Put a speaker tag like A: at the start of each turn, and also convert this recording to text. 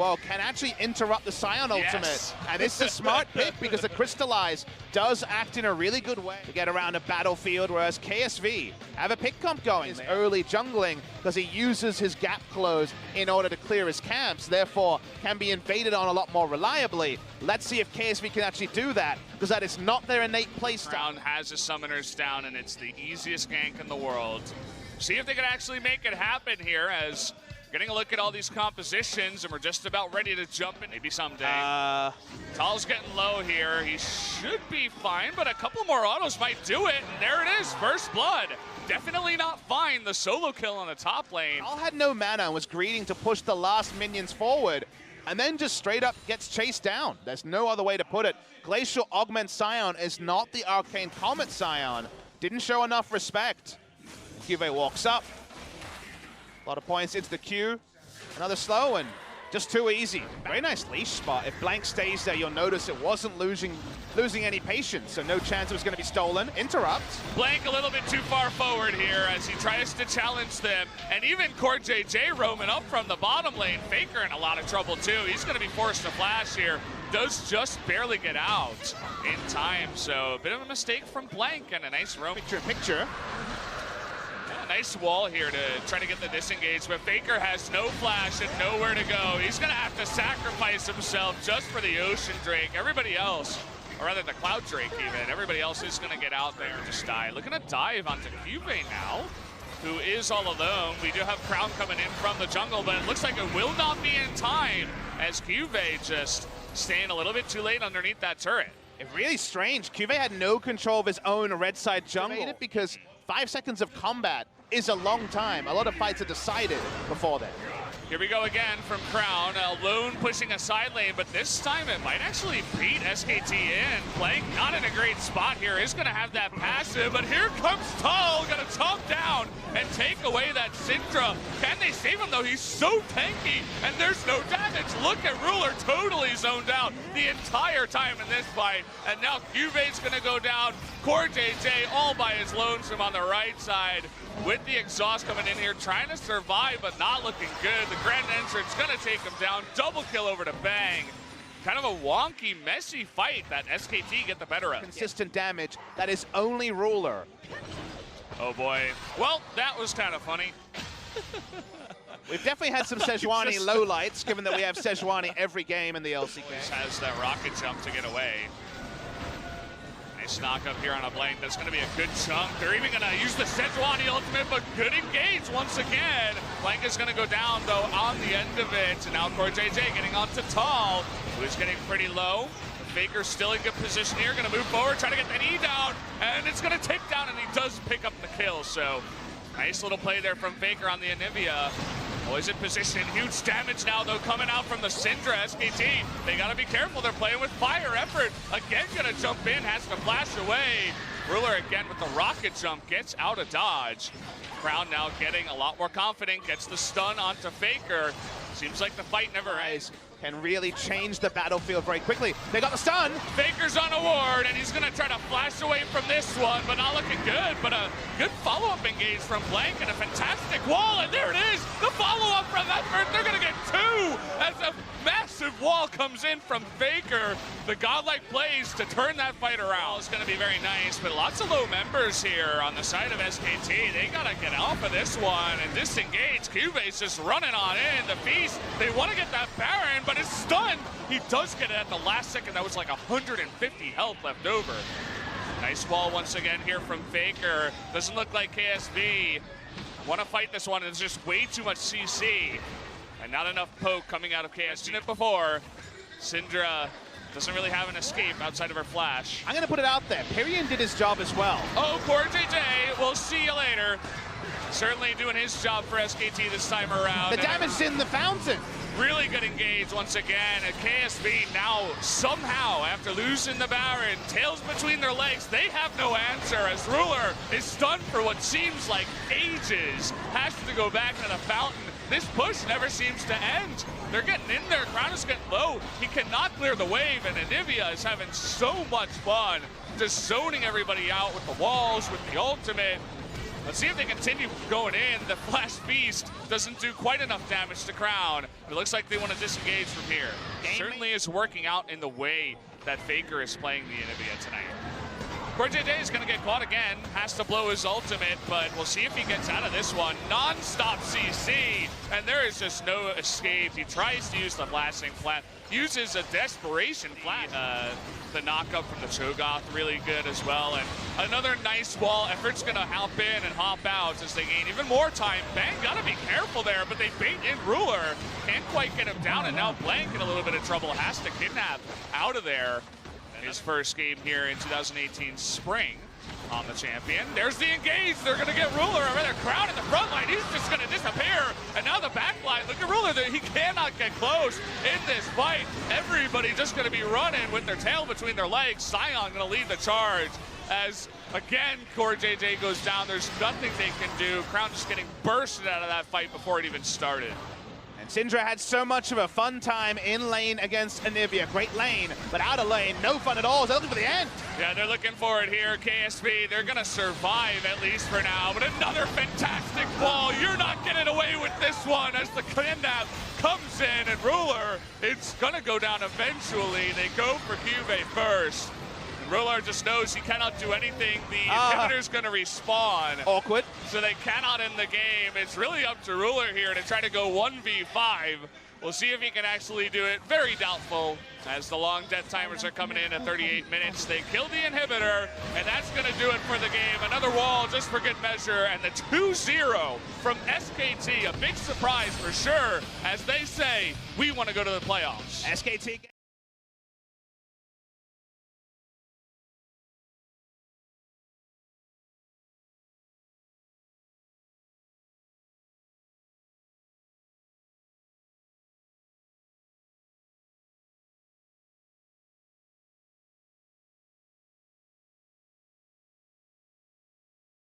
A: well can actually interrupt the Scion ultimate. And this is a smart pick because the Crystallize does act in a really good way to get around a battlefield, whereas KSV have a pick comp going. His early jungling because he uses his gap close in order to clear his camps, therefore can be invaded on a lot more reliably. Let's see if KSV can actually do that, because that is not their innate playstyle.
B: Crown has his summoners down, and it's the easiest gank in the world. See if they can actually make it happen here, as getting a look at all these compositions, and we're just about ready to jump in. Maybe someday. Tal's getting low here. He should be fine, but a couple more autos might do it. And there it is, first blood. Definitely not fine. The solo kill on the top lane.
A: Tal had no mana and was greeding to push the last minions forward, and then just straight up gets chased down. There's no other way to put it. Glacial Augment Scion is not the Arcane Comet Scion. Didn't show enough respect. QV walks up. A lot of points into the queue. Another slow and just too easy. Very nice leash spot. If Blank stays there, you'll notice it wasn't losing any patience, so no chance it was going to be stolen. Interrupt.
B: Blank a little bit too far forward here as he tries to challenge them. And even Core JJ roaming up from the bottom lane. Faker in a lot of trouble too. He's going to be forced to flash here. Does just barely get out in time, so a bit of a mistake from Blank and a nice roam.
A: Picture.
B: Nice wall here to try to get the disengage, but Faker has no flash and nowhere to go. He's going to have to sacrifice himself just for the Ocean Drake. Everybody else, or rather the Cloud Drake even, everybody else is going to get out there and just die. Looking to dive onto QV now, who is all alone. We do have Crown coming in from the jungle, but it looks like it will not be in time as QV just staying a little bit too late underneath that turret.
A: It's really strange. QV had no control of his own red side jungle because 5 seconds of combat is a long time. A lot of fights are decided before then.
B: Here we go again from Crown, alone pushing a side lane, but this time it might actually beat SKT in. Blank not in a great spot here, is gonna have that passive, but here comes Tal, gonna chomp down and take away that Syndra. Can they save him though? He's so tanky, and there's no damage. Look at Ruler totally zoned out the entire time in this fight, and now QV's gonna go down. Core JJ all by his lonesome on the right side, with the exhaust coming in here, trying to survive, but not looking good. The Grand Entrance gonna take him down. Double kill over to Bang. Kind of a wonky, messy fight that SKT get the better of.
A: Consistent damage, that is only Ruler.
B: Oh boy. Well, that was kind of funny.
A: We've definitely had some Sejuani lowlights, given that we have Sejuani every game in the LCK.
B: Has that rocket jump to get away. Nice knock up here on a Blank. That's going to be a good chunk. They're even going to use the Sejuani ultimate, but good engage once again. Blank is going to go down, though, on the end of it. And now Core JJ getting onto Tal, who's getting pretty low. Faker's still in good position here. Going to move forward, try to get that E down. And it's going to take down, and he does pick up the kill. So nice little play there from Faker on the Anivia. Always in position. Huge damage now, though, coming out from the Syndra. SKT, they got to be careful. They're playing with fire effort. Again, going to jump in, has to flash away. Ruler again with the rocket jump, gets out of dodge. Crown now getting a lot more confident, gets the stun onto Faker. Seems like the fight never ends.
A: Can really change the battlefield very quickly. They got the stun.
B: Faker's on a ward, and he's going to try to flash away from this one, but not looking good. But a good follow-up engage from Blank, and a fantastic wall, and there it is. The follow-up from that first. They're going to get two as a massive wall comes in from Faker. The godlike plays to turn that fight around. It's going to be very nice, but lots of low members here on the side of SKT. They got to get off of this one and disengage. QV's just running on in. The Feast, they want to get that Baron, but it's stunned. He does get it at the last second. That was like 150 health left over. Nice wall once again here from Faker. Doesn't look like KSV want to fight this one. It's just way too much CC. And not enough poke coming out of KSV. Seen it before. Syndra doesn't really have an escape outside of her flash.
A: I'm going to put it out there. Pyrion did his job as well.
B: Oh, Core JJ, we'll see you later. Certainly doing his job for SKT this time around.
A: The damage in the fountain.
B: Really good engage once again, and KSV now somehow, after losing the Baron, tails between their legs, they have no answer as Ruler is stunned for what seems like ages. Has to go back to the fountain. This push never seems to end. They're getting in there, Crown is getting low. He cannot clear the wave, and Anivia is having so much fun, just zoning everybody out with the walls, with the ultimate. Let's see if they continue going in. The Flash Beast doesn't do quite enough damage to Crown. It looks like they want to disengage from here. Certainly is working out in the way that Faker is playing the Anivia tonight. KSV is going to get caught again, has to blow his ultimate, but we'll see if he gets out of this one. Non-stop CC, and there is just no escape. He tries to use the blasting flat, uses a desperation flat. The knockup from the Cho'Gath really good as well, and another nice wall. Effort's going to hop in and hop out as they gain even more time. Bang got to be careful there, but they bait in Ruler. Can't quite get him down, and now Blank in a little bit of trouble. Has to kidnap out of there. His first game here in 2018 spring on the champion. There's the engage. They're going to get Ruler over there. Crown in the front line. He's just going to disappear. And now the back line. Look at Ruler. He cannot get close in this fight. Everybody just going to be running with their tail between their legs. Sion going to lead the charge as, again, KSV goes down. There's nothing they can do. Crown just getting bursted out of that fight before it even started.
A: And Syndra had so much of a fun time in lane against Anivia. Great lane, but out of lane, no fun at all. They're looking for the end.
B: Yeah, they're looking for it here. KSV, they're going to survive at least for now. But another fantastic ball. You're not getting away with this one as the kidnap comes in. And Ruler, it's going to go down eventually. They go for Juve first. Ruler just knows he cannot do anything. The inhibitor's going to respawn.
A: Awkward.
B: So they cannot end the game. It's really up to Ruler here to try to go 1v5. We'll see if he can actually do it. Very doubtful as the long death timers are coming in at 38 minutes. They kill the inhibitor, and that's going to do it for the game. Another wall just for good measure, and the 2-0 from SKT. A big surprise for sure, as they say, we want to go to the playoffs.
A: SKT.